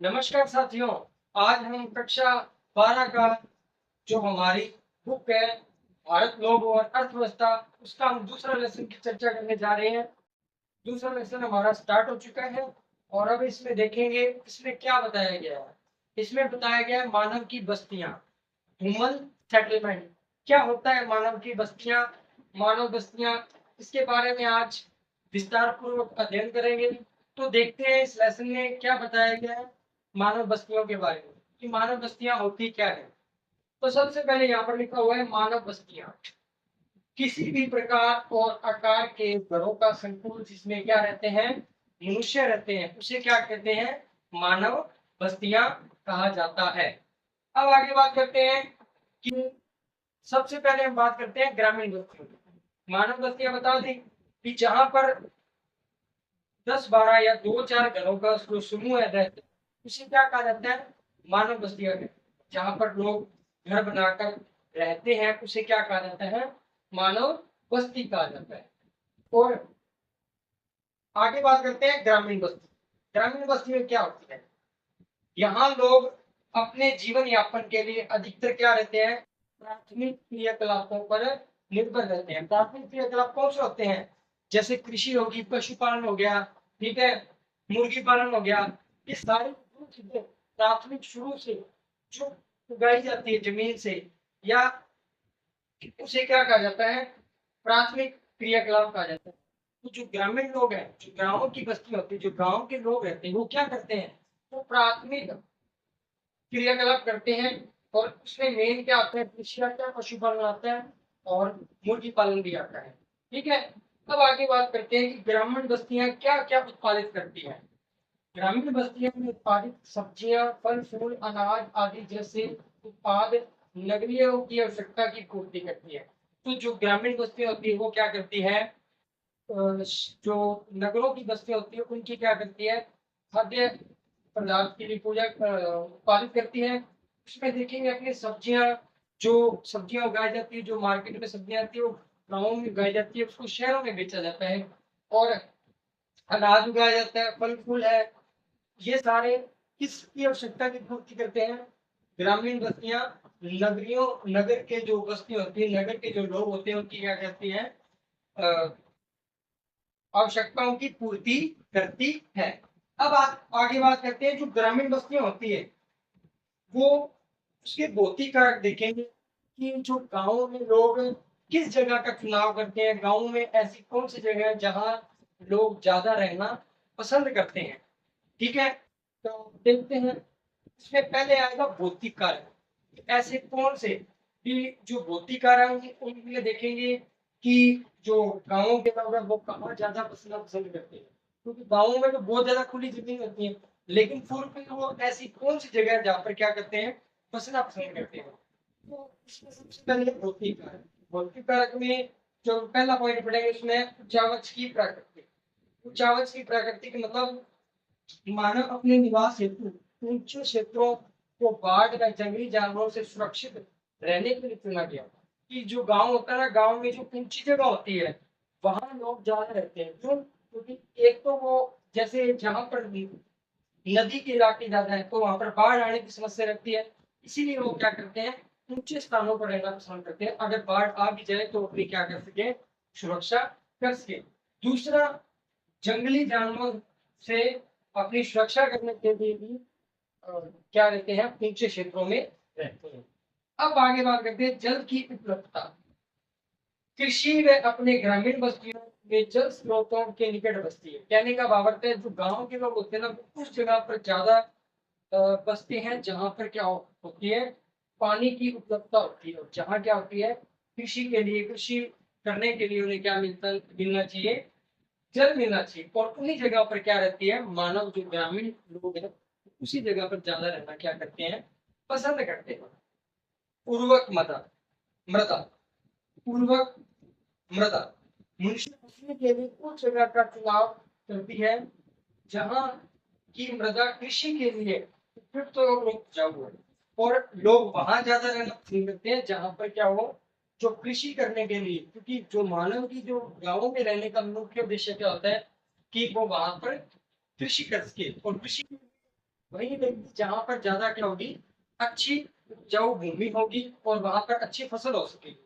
नमस्कार साथियों। आज हम कक्षा 12 का जो हमारी बुक है भारत लोग और अर्थव्यवस्था, उसका हम दूसरा लेसन की चर्चा करने जा रहे हैं। दूसरा लेसन हमारा स्टार्ट हो चुका है और अब इसमें देखेंगे इसमें क्या बताया गया है। इसमें बताया गया है मानव की बस्तियां, ह्यूमन सेटलमेंट। क्या होता है मानव की बस्तियां, मानव बस्तियां, इसके बारे में आज विस्तार पूर्वक अध्ययन करेंगे। तो देखते हैं इस लेसन में क्या बताया गया है मानव बस्तियों के बारे में, कि मानव बस्तियां होती क्या है। तो सबसे पहले यहाँ पर लिखा हुआ है मानव बस्तियां किसी भी प्रकार और आकार के घरों का संकुल जिसमें क्या रहते हैं, मनुष्य रहते हैं, उसे क्या कहते हैं, मानव बस्तियां कहा जाता है। अब आगे बात करते हैं कि सबसे पहले हम बात करते हैं ग्रामीण बस्तियों की। मानव बस्तियां बता दी कि जहां पर 10-12 या 2-4 घरों का जो समूह रहता है उसे क्या कहा जाता है, मानव बस्तियां कहते हैं। जहां पर लोग घर बनाकर रहते हैं उसे क्या कहा जाता है, मानव बस्ती कहा जाता है। और आगे बात करते हैं ग्रामीण बस्ती। ग्रामीण बस्ती में क्या होती है, यहाँ लोग अपने जीवन यापन के लिए अधिकतर क्या रहते हैं, प्राथमिक क्रियाकलापों पर निर्भर रहते हैं। प्राथमिक क्रियाकलाप कौन से होते हैं, जैसे कृषि होगी, पशुपालन हो गया, ठीक है, मुर्गी पालन हो गया। ये सारी चीजें प्राथमिक शुरू से जो उगाई जाती है जमीन से, या उसे क्या कहा जाता है, प्राथमिक क्रियाकलाप कहा जाता है। तो जो ग्रामीण लोग हैं, जो गांवों की बस्ती होती है, जो गांव के लोग रहते हैं, वो क्या करते हैं, वो प्राथमिक क्रियाकलाप करते हैं। और उसमें मेन क्या आता है, कृषि आता है, पशुपालन आता है और मुर्गी पालन भी आता है। ठीक है। अब आगे बात करते हैं कि ग्रामीण बस्तियां क्या क्या उत्पादित करती हैं। ग्रामीण बस्तियों में उत्पादित सब्जियां, फल फूल, अनाज आदि जैसे उत्पाद नगरीय की आवश्यकता की पूर्ति करती है। तो जो ग्रामीण बस्तियां होती है वो क्या करती है, जो नगरों की बस्तियां होती है उनकी क्या करती है, खाद्य पदार्थ के लिए पूजा उत्पादित करती है। उसमें देखेंगे अपनी सब्जियां, जो सब्जियां उगाई जाती है, जो मार्केट में सब्जियां आती है वो गाँवों में उगाई जाती है, उसको शहरों में बेचा जाता है। और अनाज उगाया जाता है, फल फूल है, ये सारे किसकी आवश्यकता की पूर्ति करते हैं, ग्रामीण बस्तियां नगरियों, नगर के जो बस्ती होती है, नगर के जो लोग होते हैं उनकी क्या करती है, आवश्यकताओं की पूर्ति करती है। अब आगे बात करते हैं जो ग्रामीण बस्तियां होती है वो उसके भौतिक कारक देखेंगे कि जो गाँव में लोग किस जगह का चुनाव करते हैं, गाँव में ऐसी कौन सी जगह है जहाँ लोग ज्यादा रहना पसंद करते हैं। ठीक है। तो देखते हैं, इसमें पहले आएगा भौतिक कारक। ऐसे कौन से कि जो भौतिक कारक हैं उनके लिए देखेंगे कि जो गाँवों के लोग हैं वो कहाँ ज्यादा बसना पसंद करते हैं, क्योंकि गाँवों में तो बहुत ज्यादा खुली जमीन होती है, लेकिन फिर भी वो ऐसी कौन सी जगह है जहाँ पर क्या करते हैं, बसना पसंद करते हैं। तो इसमें सबसे पहले भौतिक कारक। भौतिक कारक में जो पहला पॉइंट पड़ेगा उसमें उच्चावच की प्रकृति। उच्चावच की प्रकृति का मतलब मानव अपने निवास हेतु ऊंचे क्षेत्रों को बाढ़ या जंगली जानवरों से सुरक्षित रहने के लिए चुना गया। कि जो गांव होता है ना, गांव में जो ऊंची जगह होती है वहां लोग ज्यादा रहते हैं। क्यों, क्योंकि एक तो वो जैसे जहां पर नदी के इलाके ज्यादा है तो वहां पर बाढ़ आने की समस्या रहती है, इसीलिए वो क्या करते हैं, ऊंचे स्थानों पर रहना पसंद करते हैं। अगर बाढ़ आ भी जाए तो अपनी क्या कर सके, सुरक्षा कर सके। दूसरा, जंगली जानवर से अपनी सुरक्षा करने के लिए भी क्या रहते हैं, ऊंचे क्षेत्रों में रहते हैं। अब आगे बात करते हैं जल की उपलब्धता। कृषि व अपने ग्रामीण बस्तियों में जल स्रोतों के निकट बसती है। कहने का भाव है जो गांव के लोग होते हैं ना वो उस जगह पर ज्यादा बसते हैं जहां पर क्या होती है, पानी की उपलब्धता होती है। और जहाँ क्या होती है, कृषि के लिए, कृषि करने के लिए उन्हें क्या मिलना चाहिए, जल मिलना चाहिए। और उन्हीं जगह पर क्या रहती है, मानव जो ग्रामीण लोग हैं उसी जगह पर ज्यादा रहना क्या करते हैं, पसंद करते हैं। उर्वरक मृदा, उर्वरक मृदा मनुष्य बसने के लिए उस जगह का चुनाव करती है जहाँ की मृदा कृषि के लिए उपयुक्त और उपजाऊ है। और लोग वहां ज्यादा रहना पसंद करते हैं जहां पर क्या हो, जो कृषि करने के लिए, क्योंकि जो मानव की जो गांवों में रहने का मुख्य उद्देश्य क्या होता है कि वो वहां पर कृषि कर सके। और कृषि वही व्यक्ति जहाँ पर ज्यादा क्या होगी, अच्छी उपजाऊ भूमि होगी और वहां पर अच्छी फसल हो सकेगी।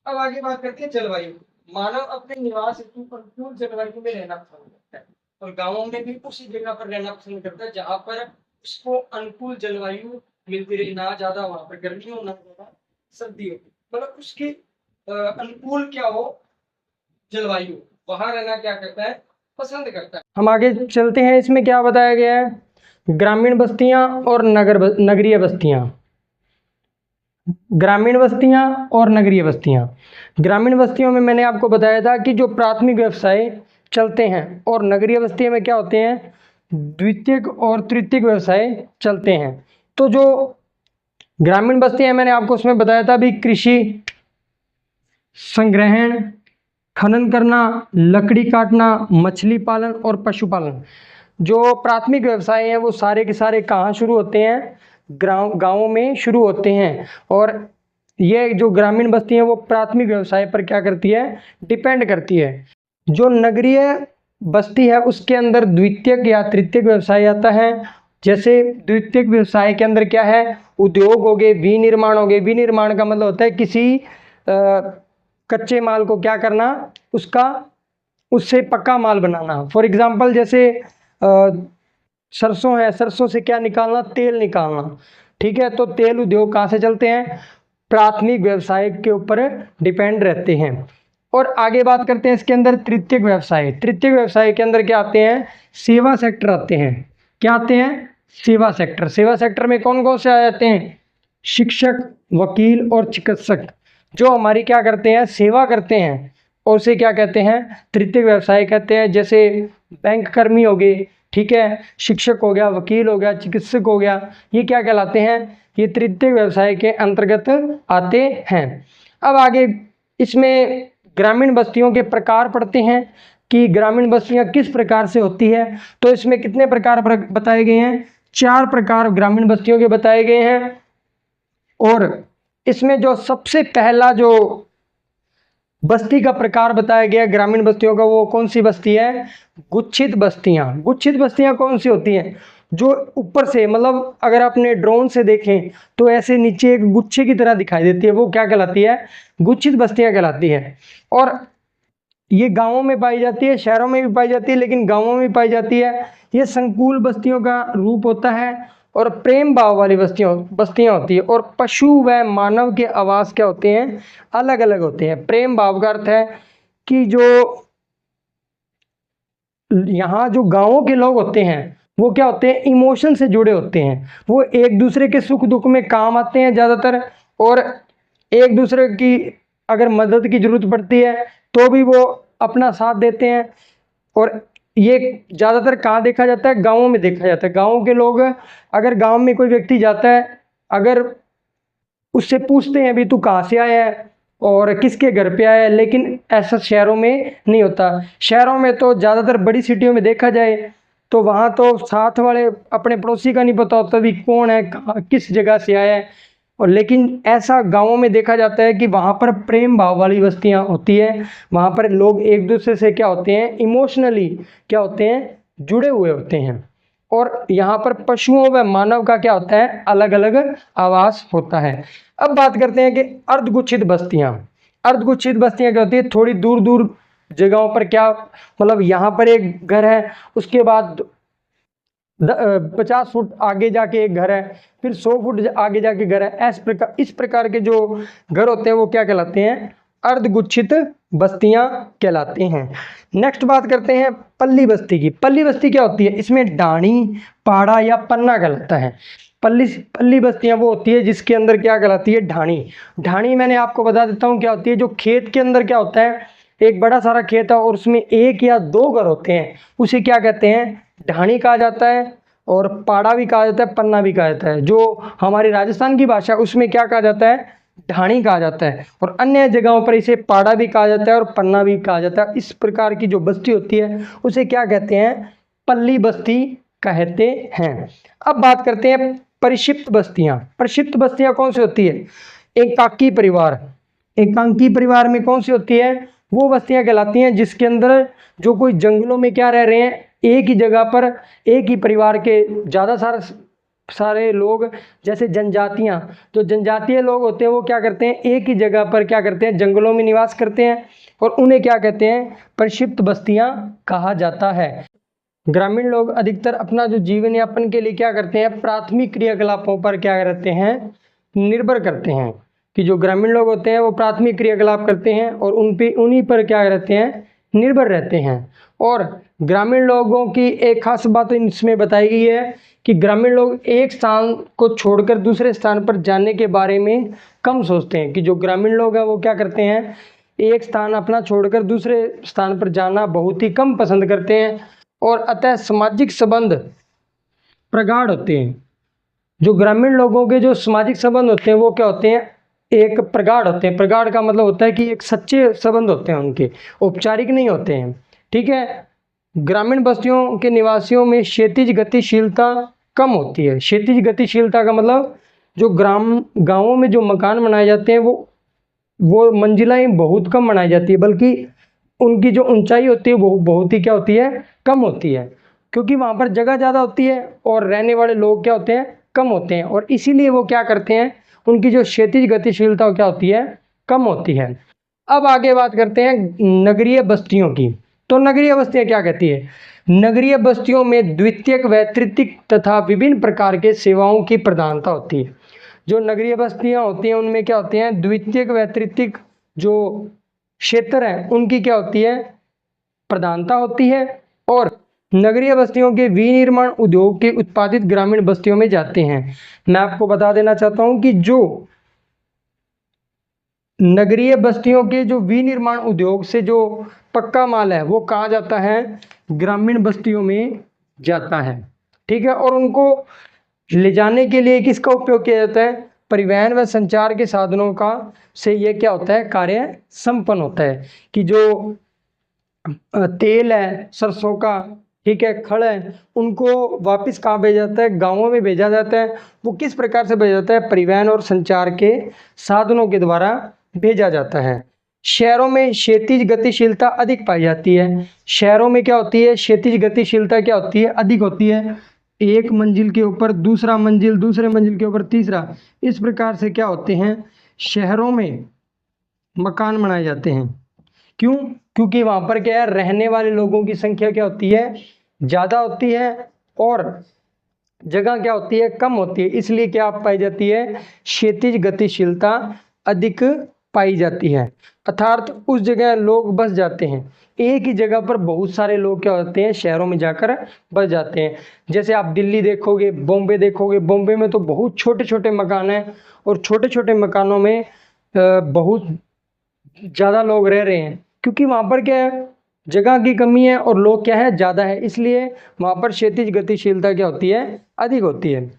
अब आगे बात करते हैं जलवायु। मानव अपने निवास हेतु अनुकूल जलवायु में रहना पसंद करता है और गांवों में भी उसी जगह पर रहना पसंद करता है जहां पर उसको अनुकूल जलवायु मिलती रहे, ना ज्यादा वहां पर गर्मी हो ना ज्यादा सर्दी हो, मतलब उसके अनुकूल क्या हो जलवायु, वहां रहना क्या करता है, पसंद करता है। हम आगे चलते हैं, इसमें क्या बताया गया है, ग्रामीण बस्तियां और नगरीय बस्तियां। ग्रामीण बस्तियां और नगरीय बस्तियां। ग्रामीण बस्तियों में मैंने आपको बताया था कि जो प्राथमिक व्यवसाय चलते हैं, और नगरीय बस्तियों में क्या होते हैं, द्वितीयक और तृतीयक व्यवसाय चलते हैं। तो जो ग्रामीण बस्तियां मैंने आपको उसमें बताया था भी, कृषि, संग्रहण, खनन करना, लकड़ी काटना, मछली पालन और पशुपालन। जो प्राथमिक व्यवसाय हैं वो सारे के सारे कहाँ शुरू होते हैं, गांवों में शुरू होते हैं। और ये जो ग्रामीण बस्ती है वो प्राथमिक व्यवसाय पर क्या करती है, डिपेंड करती है। जो नगरीय बस्ती है उसके अंदर द्वितीयक या तृतीयक व्यवसाय आता है। जैसे द्वितीयक व्यवसाय के अंदर क्या है, उद्योग हो गए, विनिर्माण हो गए। विनिर्माण का मतलब होता है किसी कच्चे माल को क्या करना, उसका उससे पक्का माल बनाना। फॉर एग्जाम्पल जैसे सरसों है, सरसों से क्या निकालना, तेल निकालना। ठीक है, तो तेल उद्योग कहाँ से चलते हैं, प्राथमिक व्यवसाय के ऊपर डिपेंड रहते हैं। और आगे बात करते हैं इसके अंदर तृतीयक व्यवसाय। तृतीयक व्यवसाय के अंदर क्या आते हैं, सेवा सेक्टर आते हैं। क्या आते हैं, सेवा सेक्टर। सेवा सेक्टर में कौन कौन से आ जाते हैं, शिक्षक, वकील और चिकित्सक, जो हमारी क्या करते हैं, सेवा करते हैं, और उसे क्या कहते हैं, तृतीयक व्यवसाय कहते हैं। जैसे बैंक कर्मी हो गए, ठीक है, शिक्षक हो गया, वकील हो गया, चिकित्सक हो गया, ये क्या कहलाते हैं, ये तृतीयक व्यवसाय के अंतर्गत आते हैं। अब आगे इसमें ग्रामीण बस्तियों के प्रकार पढ़ते हैं कि ग्रामीण बस्तियां किस प्रकार से होती है। तो इसमें कितने प्रकार बताए गए हैं, 4 प्रकार ग्रामीण बस्तियों के बताए गए हैं। और इसमें जो सबसे पहला जो बस्ती का प्रकार बताया गया ग्रामीण बस्तियों का, वो कौन सी बस्ती है, गुच्छित बस्तियां। गुच्छित बस्तियां कौन सी होती हैं, जो ऊपर से, मतलब अगर आपने ड्रोन से देखें तो ऐसे नीचे एक गुच्छे की तरह दिखाई देती है, वो क्या कहलाती है, गुच्छित बस्तियां कहलाती है। और ये गांवों में पाई जाती है, शहरों में भी पाई जाती है, लेकिन गांवों में पाई जाती है। ये संकुल बस्तियों का रूप होता है और प्रेम भाव वाली बस्तियां होती है। और पशु व मानव के आवास क्या होते हैं, अलग अलग होते हैं। प्रेम भाव का अर्थ है कि जो यहाँ जो गांवों के लोग होते हैं वो क्या होते हैं, इमोशन से जुड़े होते हैं। वो एक दूसरे के सुख दुख में काम आते हैं ज़्यादातर, और एक दूसरे की अगर मदद की जरूरत पड़ती है तो भी वो अपना साथ देते हैं। और ये ज़्यादातर कहाँ देखा जाता है, गाँवों में देखा जाता है। गाँव के लोग, अगर गाँव में कोई व्यक्ति जाता है, अगर उससे पूछते हैं भी तू कहाँ से आया है और किसके घर पे आया है, लेकिन ऐसा शहरों में नहीं होता। शहरों में तो ज़्यादातर बड़ी सिटियों में देखा जाए तो वहाँ तो साथ वाले अपने पड़ोसी का नहीं पता होता भी कौन है, किस जगह से आया है। और लेकिन ऐसा गाँवों में देखा जाता है कि वहाँ पर प्रेम भाव वाली बस्तियाँ होती है। वहाँ पर लोग एक दूसरे से क्या होते हैं, इमोशनली क्या होते हैं, जुड़े हुए होते हैं। और यहाँ पर पशुओं व मानव का क्या होता है, अलग अलग आवास होता है। अब बात करते हैं कि अर्धगुच्छित बस्तियां। अर्धगुच्छित बस्तियां क्या होती है, थोड़ी दूर दूर जगहों पर, क्या मतलब यहाँ पर एक घर है, उसके बाद 50 फुट आगे जाके एक घर है, फिर 100 फुट आगे जाके घर है। इस प्रकार के जो घर होते हैं वो क्या कहलाते हैं, अर्धगुच्छित बस्तियां कहलाते हैं। नेक्स्ट बात करते हैं पल्ली बस्ती की। पल्ली बस्ती क्या होती है, इसमें ढाणी, पाड़ा या पन्ना कहलाता है। पल्ली बस्तियां वो होती है जिसके अंदर क्या कहलाती है, ढाणी। ढाणी मैंने आपको बता देता हूँ क्या होती है। जो खेत के अंदर क्या होता है, एक बड़ा सारा खेत है और उसमें 1 या 2 घर होते हैं, उसे क्या कहते हैं, ढाणी कहा जाता है। और पाड़ा भी कहा जाता है, पन्ना भी कहा जाता है। जो हमारी राजस्थान की भाषा उसमें क्या कहा जाता है, ढाणी कहा जाता है। और अन्य जगहों पर इसे पाड़ा भी कहा जाता है और पन्ना भी कहा जाता है। इस प्रकार की जो बस्ती होती है उसे क्या कहते हैं, पल्ली बस्ती कहते हैं। अब बात करते हैं परिक्षिप्त बस्तियां। परिक्षिप्त बस्तियां कौन सी होती है, एकाकी परिवार। एकाकी परिवार में कौन सी होती है, वो बस्तियां कहलाती हैं जिसके अंदर जो कोई जंगलों में क्या रह रहे हैं, एक ही जगह पर एक ही परिवार के ज़्यादा सारे लोग, जैसे जनजातियां, तो जनजातीय लोग होते हैं वो क्या करते हैं, एक ही जगह पर क्या करते हैं, जंगलों में निवास करते हैं और उन्हें क्या कहते हैं, प्रक्षिप्त बस्तियां कहा जाता है। ग्रामीण लोग अधिकतर अपना जो जीवन यापन के लिए क्या करते हैं, प्राथमिक क्रियाकलापों पर क्या करते हैं, निर्भर करते हैं। कि जो ग्रामीण लोग होते हैं वो प्राथमिक क्रियाकलाप करते हैं और उन्हीं पर क्या रहते हैं, निर्भर रहते हैं। और ग्रामीण लोगों की एक खास बात इसमें बताई गई है कि ग्रामीण लोग एक स्थान को छोड़कर दूसरे स्थान पर जाने के बारे में कम सोचते हैं। कि जो ग्रामीण लोग हैं वो क्या करते हैं, एक स्थान अपना छोड़कर दूसरे स्थान पर जाना बहुत ही कम पसंद करते हैं और अतः सामाजिक संबंध प्रगाढ़ होते हैं। जो ग्रामीण लोगों के जो सामाजिक संबंध होते हैं वो क्या होते हैं, एक प्रगाढ़ होते हैं। प्रगाढ़ का मतलब होता है कि एक सच्चे संबंध होते हैं उनके, औपचारिक नहीं होते हैं। ठीक है। ग्रामीण बस्तियों के निवासियों में क्षैतिज गतिशीलता कम होती है। क्षैतिज गतिशीलता का मतलब जो गांवों में जो मकान बनाए जाते हैं वो मंजिलाएं बहुत कम बनाई जाती है, बल्कि उनकी जो ऊंचाई होती है वो बहुत ही क्या होती है, कम होती है। क्योंकि वहाँ पर जगह ज़्यादा होती है और रहने वाले लोग क्या होते हैं, कम होते हैं, और इसीलिए वो क्या करते हैं, उनकी जो क्षैतिज गतिशीलता क्या होती है, कम होती है। अब आगे बात करते हैं नगरीय बस्तियों की। तो नगरीय बस्तियाँ क्या कहती है, नगरीय बस्तियों में द्वितीयक व तृतीयक तथा विभिन्न प्रकार के सेवाओं की प्रधानता होती है। जो नगरीय बस्तियाँ होती हैं उनमें क्या होती हैं, द्वितीयक व तृतीयक जो क्षेत्र हैं उनकी क्या होती है, प्रधानता होती है। और नगरीय बस्तियों के विनिर्माण उद्योग के उत्पादित ग्रामीण बस्तियों में जाते हैं। मैं आपको बता देना चाहता हूं कि जो नगरीय बस्तियों के जो विनिर्माण उद्योग से जो पक्का माल है वो कहाँ जाता है, ग्रामीण बस्तियों में जाता है। ठीक है। और उनको ले जाने के लिए किसका उपयोग किया जाता है, परिवहन व संचार के साधनों का से ये क्या होता है, कार्य संपन्न होता है। कि जो तेल है सरसों का, ठीक है, खड़ है, उनको वापस कहाँ भेजा जाता है, गांवों में भेजा जाता है। वो किस प्रकार से भेजा जाता है, परिवहन और संचार के साधनों के द्वारा भेजा जाता है। शहरों में क्षैतिज गतिशीलता अधिक पाई जाती है। शहरों में क्या होती है, क्षैतिज गतिशीलता क्या होती है, अधिक होती है। एक मंजिल के ऊपर दूसरा मंजिल, दूसरे मंजिल के ऊपर तीसरा, इस प्रकार से क्या होते हैं, शहरों में मकान बनाए जाते हैं। क्यों, क्योंकि वहां पर क्या है, रहने वाले लोगों की संख्या क्या होती है, ज्यादा होती है और जगह क्या होती है, कम होती है। इसलिए क्या पाई जाती है, क्षैतिज गतिशीलता अधिक पाई जाती है। अर्थात उस जगह लोग बस जाते हैं। एक ही जगह पर बहुत सारे लोग क्या होते हैं, शहरों में जाकर बस जाते हैं। जैसे आप दिल्ली देखोगे, बॉम्बे देखोगे, बॉम्बे में तो बहुत छोटे छोटे मकान हैं और छोटे छोटे मकानों में बहुत ज़्यादा लोग रह रहे हैं। क्योंकि वहाँ पर क्या है, जगह की कमी है और लोग क्या है, ज़्यादा है, इसलिए वहाँ पर क्षैतिज गतिशीलता क्या होती है, अधिक होती है।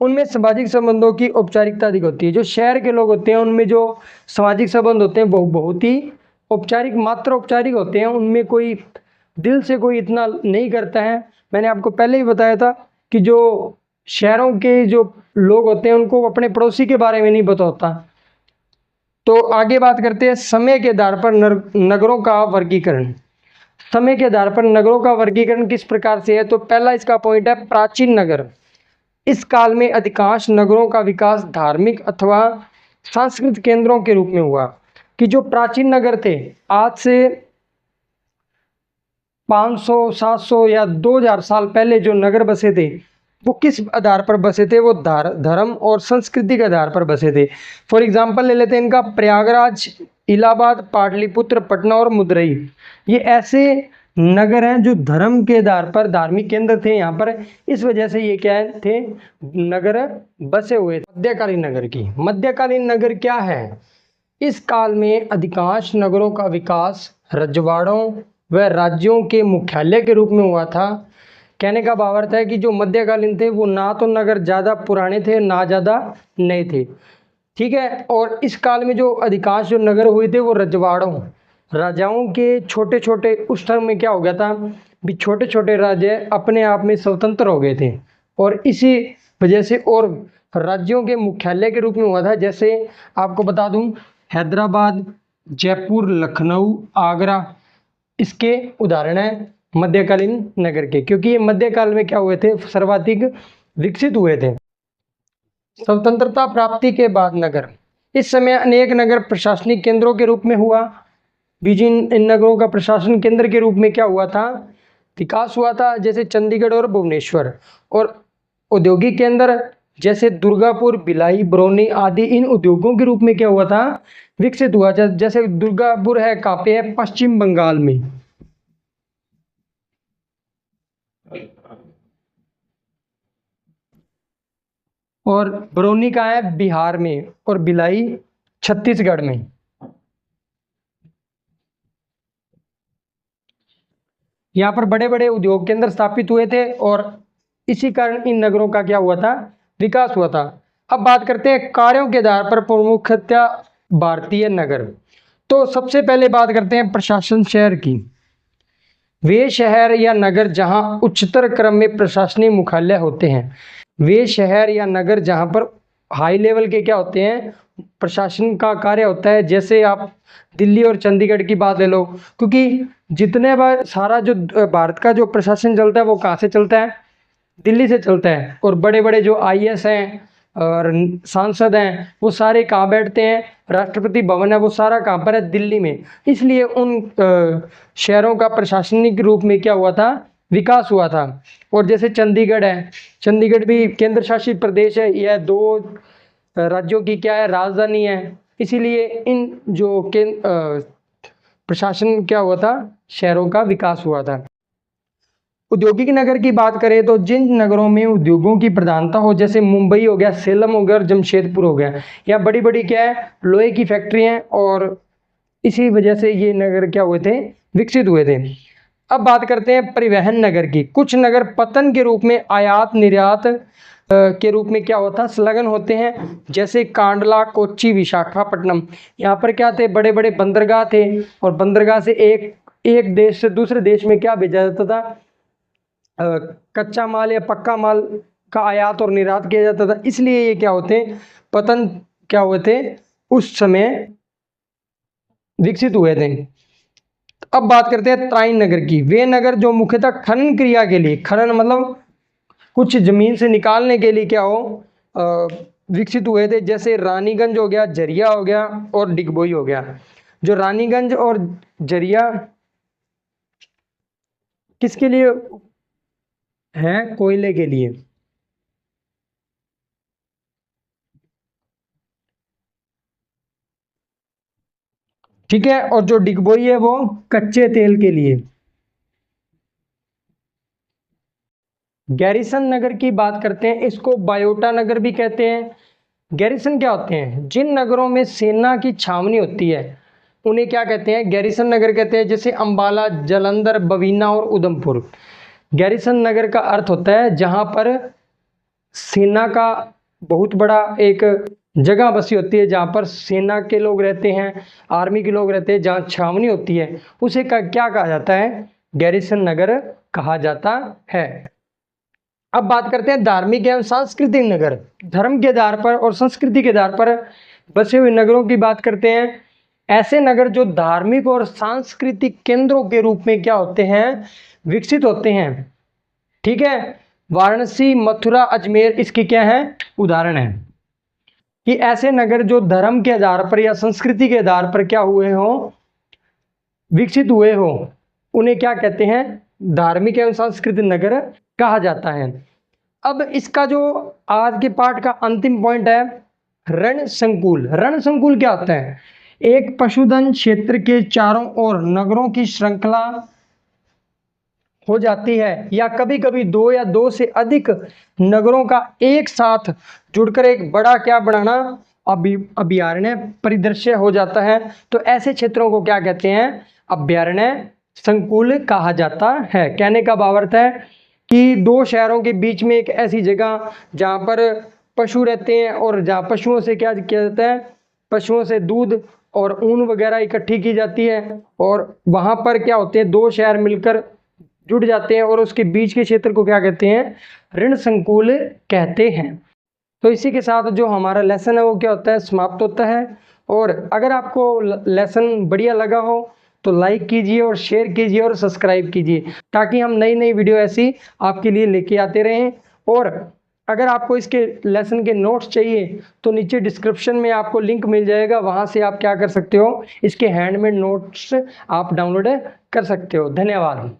उनमें सामाजिक संबंधों की औपचारिकता अधिक होती है। जो शहर के लोग होते हैं उनमें जो सामाजिक संबंध होते हैं वो बहुत ही औपचारिक, मात्र औपचारिक होते हैं। उनमें कोई दिल से कोई इतना नहीं करता है। मैंने आपको पहले ही बताया था कि जो शहरों के जो लोग होते हैं उनको अपने पड़ोसी के बारे में नहीं पता होता। तो आगे बात करते हैं समय के आधार पर नगरों का वर्गीकरण। समय के आधार पर नगरों का वर्गीकरण किस प्रकार से है, तो पहला इसका पॉइंट है प्राचीन नगर। इस काल में अधिकांश नगरों का विकास धार्मिक अथवा सांस्कृतिक केंद्रों के रूप में हुआ। कि जो प्राचीन नगर थे, आज से 500, 700 या 2000 साल पहले जो नगर बसे थे वो किस आधार पर बसे थे, वो धर्म और संस्कृति के आधार पर बसे थे। फॉर एग्जाम्पल ले लेते हैं इनका, प्रयागराज, इलाहाबाद, पाटलिपुत्र, पटना और मदुरई। ये ऐसे नगर हैं जो धर्म के आधार पर धार्मिक केंद्र थे यहाँ पर, इस वजह से ये क्या थे, नगर बसे हुए। मध्यकालीन नगर की, मध्यकालीन नगर क्या है, इस काल में अधिकांश नगरों का विकास रजवाड़ों व राज्यों के मुख्यालय के रूप में हुआ था। कहने का भाव अर्थ है कि जो मध्यकालीन थे वो ना तो नगर ज़्यादा पुराने थे ना ज़्यादा नए थे। ठीक है। और इस काल में जो अधिकांश जो नगर हुए थे वो रजवाड़ों, राजाओं के छोटे छोटे, उस टाइम में क्या हो गया था भी, छोटे छोटे राज्य अपने आप में स्वतंत्र हो गए थे और इसी वजह से, और राज्यों के मुख्यालय के रूप में हुआ था। जैसे आपको बता दूं, हैदराबाद, जयपुर, लखनऊ, आगरा इसके उदाहरण हैं। मध्यकालीन नगर के, क्योंकि ये मध्यकाल में क्या हुए थे, सर्वाधिक विकसित हुए थे। स्वतंत्रता प्राप्ति के बाद नगर, इस समय अनेक नगर प्रशासनिक केंद्रों के रूप में हुआ। बीजिंग इन नगरों का प्रशासन केंद्र के रूप में क्या हुआ था, विकास हुआ था, जैसे चंडीगढ़ और भुवनेश्वर। और औद्योगिक केंद्र जैसे दुर्गापुर, भिलाई, बरौनी आदि इन उद्योगों के रूप में क्या हुआ था, विकसित हुआ। जैसे दुर्गापुर है कहाँ पे है, पश्चिम बंगाल में, और बरौनी का है बिहार में, और भिलाई छत्तीसगढ़ में। यहाँ पर बड़े बड़े उद्योग केंद्र स्थापित हुए थे और इसी कारण इन नगरों का क्या हुआ था, विकास हुआ था। अब बात करते हैं कार्यों के आधार पर प्रमुखतया भारतीय नगर। तो सबसे पहले बात करते हैं प्रशासन शहर की। वे शहर या नगर जहां उच्चतर क्रम में प्रशासनिक मुख्यालय होते हैं। वे शहर या नगर जहां पर हाई लेवल के क्या होते हैं, प्रशासन का कार्य होता है। जैसे आप दिल्ली और चंडीगढ़ की बात ले लो, क्योंकि जितने बार सारा जो भारत का जो प्रशासन चलता है वो कहाँ से चलता है, दिल्ली से चलता है। और बड़े बड़े जो आईएएस हैं और सांसद हैं वो सारे कहाँ बैठते हैं, राष्ट्रपति भवन है वो सारा कहाँ पर है, दिल्ली में। इसलिए उन शहरों का प्रशासनिक रूप में क्या हुआ था, विकास हुआ था। और जैसे चंडीगढ़ है, चंडीगढ़ भी केंद्र शासित प्रदेश है, यह 2 राज्यों की क्या है, राजधानी है। इसीलिए इन जो प्रशासन क्या हुआ था, शहरों का विकास हुआ था। औद्योगिक नगर की बात करें तो जिन नगरों में उद्योगों की प्रधानता हो, जैसे मुंबई हो गया, सेलम हो गया और जमशेदपुर हो गया, यहाँ बड़ी बड़ी क्या है, लोहे की फैक्ट्री हैं, और इसी वजह से ये नगर क्या हुए थे, विकसित हुए थे। अब बात करते हैं परिवहन नगर की। कुछ नगर पतन के रूप में आयात निर्यात के रूप में क्या होता, संलग्न होते हैं। जैसे कांडला, कोच्चि, विशाखापट्टनम, यहाँ पर क्या थे, बड़े बड़े बंदरगाह थे, और बंदरगाह से एक देश से दूसरे देश में क्या भेजा जाता था, कच्चा माल या पक्का माल का आयात और निर्यात किया जाता था। इसलिए ये क्या होते, पतन क्या हुए थे, उस समय विकसित हुए थे। अब बात करते हैं तराइन नगर की। वे नगर जो मुख्यतः खनन क्रिया के लिए, खनन मतलब कुछ जमीन से निकालने के लिए क्या हो, विकसित हुए थे। जैसे रानीगंज हो गया, झरिया हो गया और डिगबोई हो गया। जो रानीगंज और झरिया किसके लिए है, कोयले के लिए। ठीक है, और जो डिगबोई है वो कच्चे तेल के लिए। गैरिसन नगर की बात करते हैं, इसको बायोटा नगर भी कहते हैं। गैरिसन क्या होते हैं, जिन नगरों में सेना की छावनी होती है उन्हें क्या कहते हैं, गैरिसन नगर कहते हैं। जैसे अंबाला, जालंधर, बवीना और उधमपुर। गैरिसन नगर का अर्थ होता है जहां पर सेना का बहुत बड़ा एक जगह बसी होती है, जहाँ पर सेना के लोग रहते हैं, आर्मी के लोग रहते हैं, जहाँ छावनी होती है, उसे क्या कहा जाता है, गैरिसन नगर कहा जाता है। अब बात करते हैं धार्मिक एवं सांस्कृतिक नगर। धर्म के आधार पर और संस्कृति के आधार पर बसे हुए नगरों की बात करते हैं। ऐसे नगर जो धार्मिक और सांस्कृतिक केंद्रों के रूप में क्या होते हैं, विकसित होते हैं। ठीक है, वाराणसी, मथुरा, अजमेर इसके क्या है, उदाहरण है कि ऐसे नगर जो धर्म के आधार पर या संस्कृति के आधार पर क्या हुए हो, विकसित हुए हो, उन्हें क्या कहते हैं, धार्मिक एवं सांस्कृतिक नगर कहा जाता है। अब इसका जो आज के पाठ का अंतिम पॉइंट है, रण संकुल। रण संकुल क्या होता है, एक पशुधन क्षेत्र के चारों ओर नगरों की श्रृंखला हो जाती है, या कभी कभी 2 या 2 से अधिक नगरों का एक साथ जुड़कर एक बड़ा क्या बनाना, अभयारण्य परिदृश्य हो जाता है। तो ऐसे क्षेत्रों को क्या कहते हैं, अभयारण्य संकुल कहा जाता है। कहने का भावार्थ है कि 2 शहरों के बीच में एक ऐसी जगह जहाँ पर पशु रहते हैं और जहाँ पशुओं से क्या किया जाता है, पशुओं से दूध और ऊन वगैरह इकट्ठी की जाती है, और वहाँ पर क्या होते हैं, 2 शहर मिलकर जुड़ जाते हैं और उसके बीच के क्षेत्र को क्या कहते हैं, ऋण संकुल कहते हैं। तो इसी के साथ जो हमारा लेसन है वो क्या होता है, समाप्त होता है। और अगर आपको लेसन बढ़िया लगा हो तो लाइक कीजिए और शेयर कीजिए और सब्सक्राइब कीजिए, ताकि हम नई नई वीडियो ऐसी आपके लिए लेके आते रहें। और अगर आपको इसके लेसन के नोट्स चाहिए तो नीचे डिस्क्रिप्शन में आपको लिंक मिल जाएगा, वहाँ से आप क्या कर सकते हो, इसके हैंडमेड नोट्स आप डाउनलोड कर सकते हो। धन्यवाद।